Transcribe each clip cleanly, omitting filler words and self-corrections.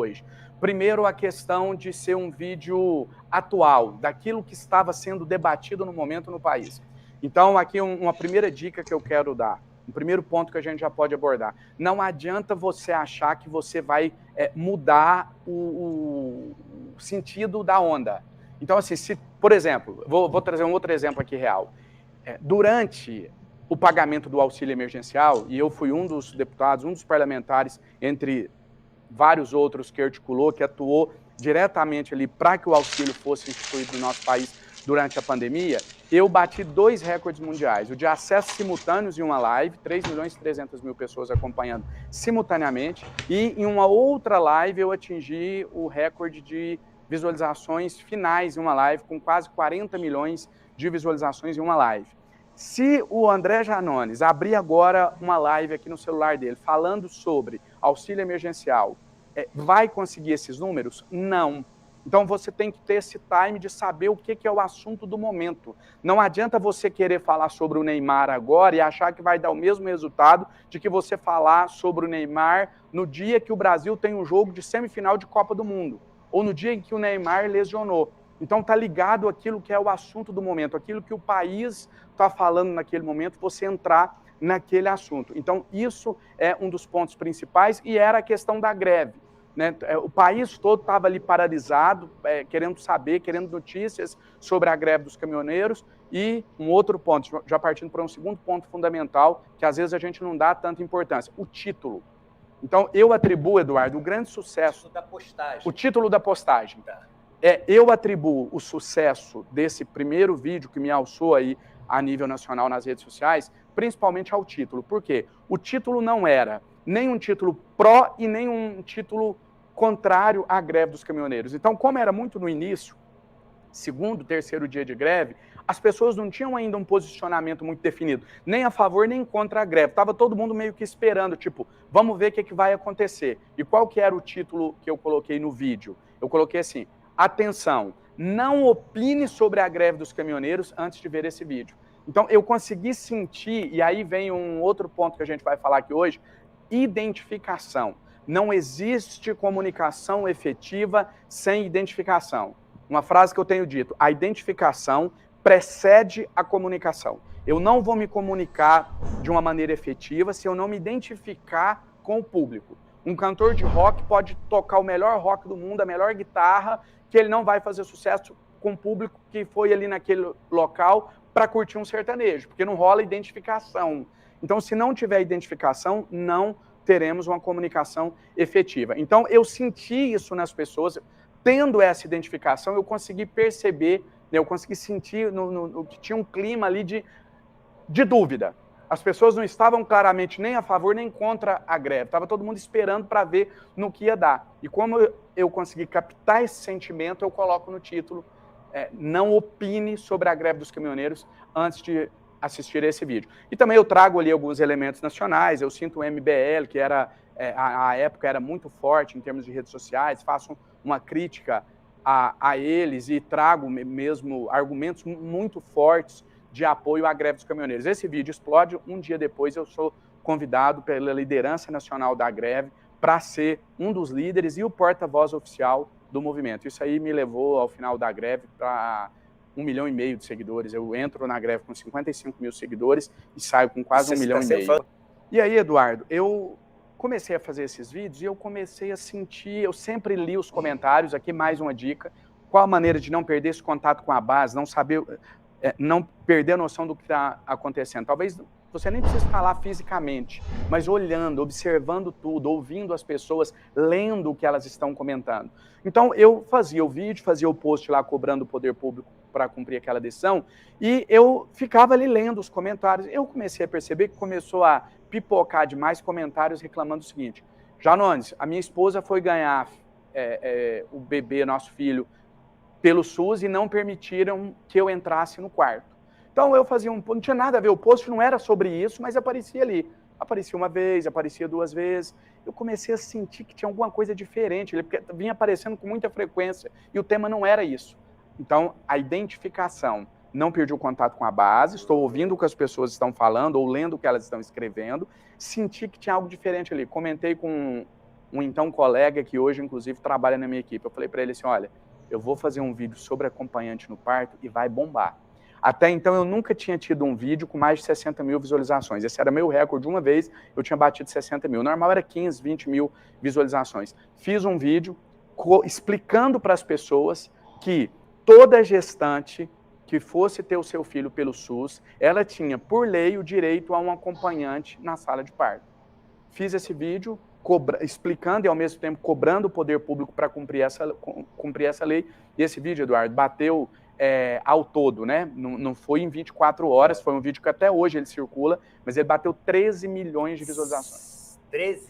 hoje. Primeiro, a questão de ser um vídeo atual, daquilo que estava sendo debatido no momento no país. Então, aqui uma primeira dica que eu quero dar, um primeiro ponto que a gente já pode abordar. Não adianta você achar que você vai mudar o sentido da onda. Então, assim, se, por exemplo, vou trazer um outro exemplo aqui real. Durante o pagamento do auxílio emergencial, e eu fui um dos deputados, um dos parlamentares, entre vários outros que articulou, que atuou diretamente ali para que o auxílio fosse instituído no nosso país durante a pandemia, eu bati 2 recordes mundiais. O de acessos simultâneos em uma live, 3.300.000 pessoas acompanhando simultaneamente, e em uma outra live eu atingi o recorde de visualizações finais em uma live, com quase 40 milhões de visualizações em uma live. Se o André Janones abrir agora uma live aqui no celular dele, falando sobre auxílio emergencial, vai conseguir esses números? Não. Então você tem que ter esse time de saber o que é o assunto do momento. Não adianta você querer falar sobre o Neymar agora e achar que vai dar o mesmo resultado de que você falar sobre o Neymar no dia que o Brasil tem um jogo de semifinal de Copa do Mundo, ou no dia em que o Neymar lesionou. Então está ligado àquilo que é o assunto do momento, aquilo que o país está falando naquele momento, você entrar naquele assunto. Então isso é um dos pontos principais e era a questão da greve. Né? O país todo estava ali paralisado, querendo saber, querendo notícias sobre a greve dos caminhoneiros. E um outro ponto, já partindo para um segundo ponto fundamental, que às vezes a gente não dá tanta importância, o título. Então eu atribuo, Eduardo, o grande sucesso... O título da postagem. Tá. Eu atribuo o sucesso desse primeiro vídeo que me alçou aí a nível nacional nas redes sociais, principalmente ao título. Por quê? O título não era nem um título pró e nem um título contrário à greve dos caminhoneiros. Então, como era muito no início, segundo, terceiro dia de greve, as pessoas não tinham ainda um posicionamento muito definido, nem a favor nem contra a greve. Estava todo mundo meio que esperando, tipo, vamos ver o que vai acontecer. E qual que era o título que eu coloquei no vídeo? Eu coloquei assim, atenção, não opine sobre a greve dos caminhoneiros antes de ver esse vídeo. Então, eu consegui sentir, e aí vem um outro ponto que a gente vai falar aqui hoje, identificação. Não existe comunicação efetiva sem identificação. Uma frase que eu tenho dito, a identificação precede a comunicação. Eu não vou me comunicar de uma maneira efetiva se eu não me identificar com o público. Um cantor de rock pode tocar o melhor rock do mundo, a melhor guitarra, que ele não vai fazer sucesso com o público que foi ali naquele local para curtir um sertanejo, porque não rola identificação. Então, se não tiver identificação, não teremos uma comunicação efetiva. Então, eu senti isso nas pessoas, tendo essa identificação, eu consegui perceber, né, eu consegui sentir que tinha um clima ali de dúvida. As pessoas não estavam claramente nem a favor nem contra a greve, estava todo mundo esperando para ver no que ia dar. E como eu consegui captar esse sentimento, eu coloco no título, não opine sobre a greve dos caminhoneiros antes de assistir esse vídeo. E também eu trago ali alguns elementos nacionais, eu sinto o MBL, que era, à época era muito forte em termos de redes sociais, faço uma crítica a eles e trago mesmo argumentos muito fortes de apoio à greve dos caminhoneiros. Esse vídeo explode, um dia depois eu sou convidado pela liderança nacional da greve para ser um dos líderes e o porta-voz oficial do movimento. Isso aí me levou, ao final da greve, para 1,5 milhão de seguidores. Eu entro na greve com 55 mil seguidores e saio com quase 1,5 milhão. E aí, Eduardo, eu comecei a fazer esses vídeos e eu comecei a sentir, eu sempre li os comentários, aqui mais uma dica, qual a maneira de não perder esse contato com a base, não saber, não perder a noção do que está acontecendo. Talvez você nem precise estar lá fisicamente, mas olhando, observando tudo, ouvindo as pessoas, lendo o que elas estão comentando. Então, eu fazia o vídeo, fazia o post lá cobrando o poder público para cumprir aquela decisão, e eu ficava ali lendo os comentários. Eu comecei a perceber que começou a pipocar demais comentários reclamando o seguinte: Janones, a minha esposa foi ganhar o bebê, nosso filho, pelo SUS e não permitiram que eu entrasse no quarto. Então eu fazia não tinha nada a ver, o post não era sobre isso, mas aparecia ali. Aparecia uma vez, aparecia 2 vezes. Eu comecei a sentir que tinha alguma coisa diferente, porque vinha aparecendo com muita frequência e o tema não era isso. Então, a identificação. Não perdi o contato com a base, estou ouvindo o que as pessoas estão falando ou lendo o que elas estão escrevendo, senti que tinha algo diferente ali. Comentei com um então colega que hoje, inclusive, trabalha na minha equipe. Eu falei para ele assim, olha, eu vou fazer um vídeo sobre acompanhante no parto e vai bombar. Até então, eu nunca tinha tido um vídeo com mais de 60 mil visualizações. Esse era meu recorde. Uma vez, eu tinha batido 60 mil. O normal era 15, 20 mil visualizações. Fiz um vídeo explicando para as pessoas que toda gestante que fosse ter o seu filho pelo SUS, ela tinha, por lei, o direito a um acompanhante na sala de parto. Fiz esse vídeo explicando e, ao mesmo tempo, cobrando o poder público para cumprir essa lei. E esse vídeo, Eduardo, bateu ao todo, né? Não foi em 24 horas, foi um vídeo que até hoje ele circula, mas ele bateu 13 milhões de visualizações.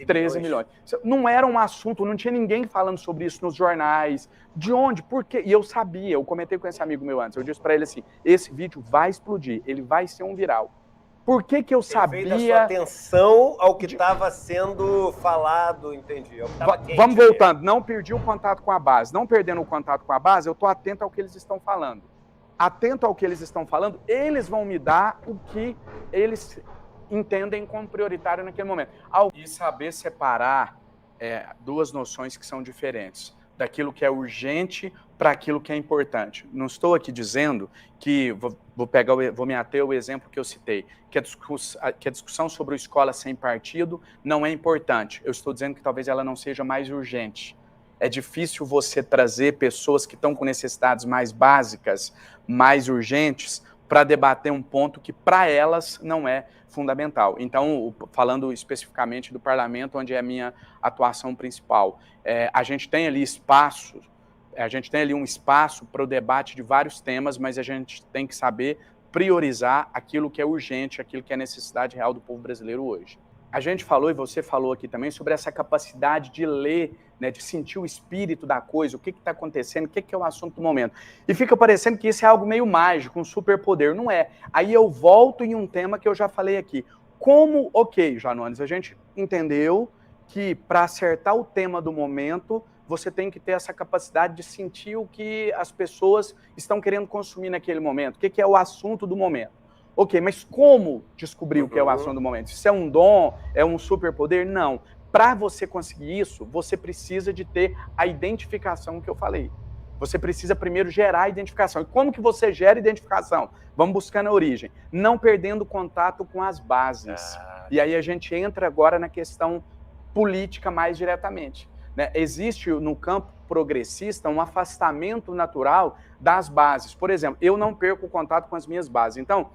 13 milhões. Não era um assunto, não tinha ninguém falando sobre isso nos jornais. De onde? Por quê? E eu sabia, eu comentei com esse amigo meu antes, eu disse para ele assim, esse vídeo vai explodir, ele vai ser um viral. Por que eu sabia... Veio da sua atenção ao que estava sendo falado, entendi. Vamos voltando, não perdi o contato com a base. Não perdendo o contato com a base, eu estou atento ao que eles estão falando. Atento ao que eles estão falando, eles vão me dar o que eles entendem como prioritário naquele momento. E saber separar duas noções que são diferentes. Daquilo que é urgente para aquilo que é importante. Não estou aqui dizendo que, vou me ater ao exemplo que eu citei, que a discussão sobre a escola sem partido não é importante. Eu estou dizendo que talvez ela não seja mais urgente. É difícil você trazer pessoas que estão com necessidades mais básicas, mais urgentes, para debater um ponto que para elas não é fundamental. Então, falando especificamente do parlamento, onde é a minha atuação principal, a gente tem ali um espaço para o debate de vários temas, mas a gente tem que saber priorizar aquilo que é urgente, aquilo que é necessidade real do povo brasileiro hoje. A gente falou, e você falou aqui também, sobre essa capacidade de ler, né, de sentir o espírito da coisa, o que está acontecendo, o que é o assunto do momento. E fica parecendo que isso é algo meio mágico, um superpoder. Não é. Aí eu volto em um tema que eu já falei aqui. Como, ok, Janones, a gente entendeu que para acertar o tema do momento, você tem que ter essa capacidade de sentir o que as pessoas estão querendo consumir naquele momento, o que é o assunto do momento. Ok, mas como descobrir o que é o assunto do momento? Isso é um dom? É um superpoder? Não. Para você conseguir isso, você precisa de ter a identificação que eu falei. Você precisa primeiro gerar a identificação. E como que você gera identificação? Vamos buscando a origem. Não perdendo contato com as bases. E aí a gente entra agora na questão política mais diretamente. Né? Existe no campo progressista um afastamento natural das bases. Por exemplo, eu não perco contato com as minhas bases. Então,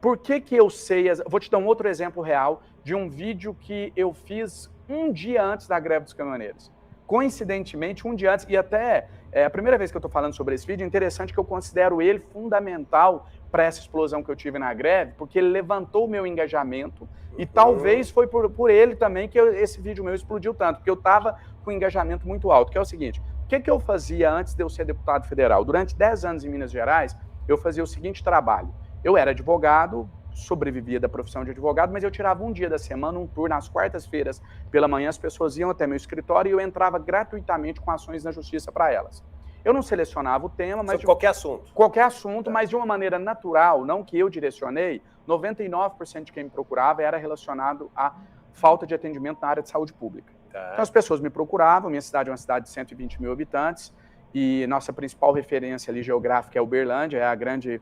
por que eu sei... Vou te dar um outro exemplo real de um vídeo que eu fiz um dia antes da greve dos caminhoneiros. Coincidentemente, um dia antes, e até a primeira vez que eu estou falando sobre esse vídeo, é interessante que eu considero ele fundamental para essa explosão que eu tive na greve, porque ele levantou o meu engajamento e talvez foi por ele também que esse vídeo meu explodiu tanto, porque eu estava com um engajamento muito alto, que é o seguinte, o que eu fazia antes de eu ser deputado federal? Durante 10 anos em Minas Gerais, eu fazia o seguinte trabalho. Eu era advogado, sobrevivia da profissão de advogado, mas eu tirava um dia da semana, um tour, nas quartas-feiras pela manhã, as pessoas iam até meu escritório e eu entrava gratuitamente com ações na justiça para elas. Eu não selecionava o tema, mas... Qualquer assunto. Qualquer assunto, mas de uma maneira natural, não que eu direcionei, 99% de quem me procurava era relacionado à falta de atendimento na área de saúde pública. Então as pessoas me procuravam, minha cidade é uma cidade de 120 mil habitantes, e nossa principal referência ali geográfica é Uberlândia, é a grande...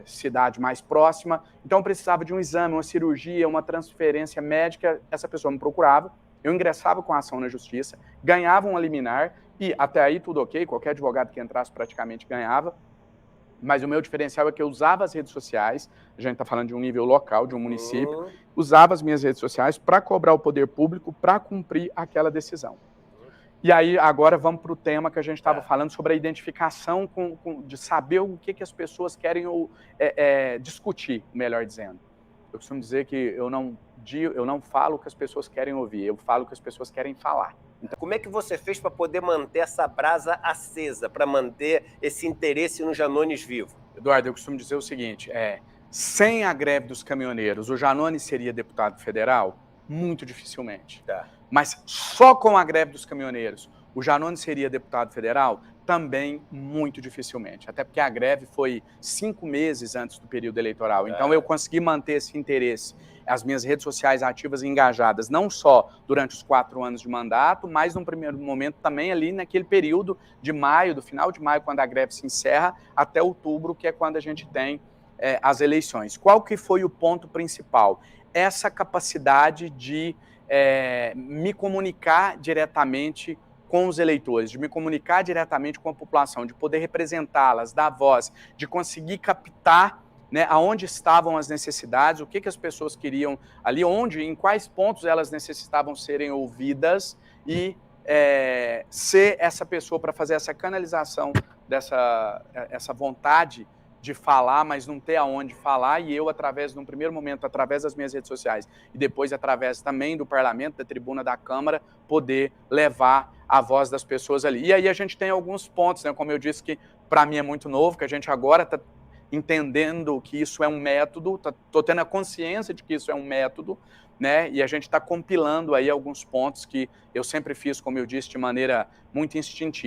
cidade mais próxima, então precisava de um exame, uma cirurgia, uma transferência médica, essa pessoa me procurava, eu ingressava com a ação na justiça, ganhava um liminar, e até aí tudo ok, qualquer advogado que entrasse praticamente ganhava, mas o meu diferencial é que eu usava as redes sociais, a gente está falando de um nível local, de um município, usava as minhas redes sociais para cobrar o poder público para cumprir aquela decisão. E aí, agora vamos para o tema que a gente estava falando sobre a identificação, de saber o que as pessoas querem discutir, melhor dizendo. Eu costumo dizer que eu não falo o que as pessoas querem ouvir, eu falo o que as pessoas querem falar. Então, como é que você fez para poder manter essa brasa acesa, para manter esse interesse no Janones vivo? Eduardo, eu costumo dizer o seguinte, sem a greve dos caminhoneiros, o Janones seria deputado federal? Muito dificilmente. Mas só com a greve dos caminhoneiros, o Janones seria deputado federal? Também muito dificilmente, até porque a greve foi 5 meses antes do período eleitoral. Então eu consegui manter esse interesse, as minhas redes sociais ativas e engajadas, não só durante os 4 anos de mandato, mas num primeiro momento também ali naquele período de maio, do final de maio, quando a greve se encerra, até outubro, que é quando a gente tem as eleições. Qual que foi o ponto principal? Essa capacidade de me comunicar diretamente com os eleitores, de me comunicar diretamente com a população, de poder representá-las, dar voz, de conseguir captar, né, aonde estavam as necessidades, o que as pessoas queriam ali, onde, em quais pontos elas necessitavam serem ouvidas e ser essa pessoa para fazer essa canalização essa vontade de falar, mas não ter aonde falar, e eu, num primeiro momento, através das minhas redes sociais, e depois através também do parlamento, da tribuna da Câmara, poder levar a voz das pessoas ali. E aí a gente tem alguns pontos, né, como eu disse, que para mim é muito novo, que a gente agora está entendendo que isso é um método, estou tendo a consciência de que isso é um método, né, e a gente está compilando aí alguns pontos que eu sempre fiz, como eu disse, de maneira muito instintiva.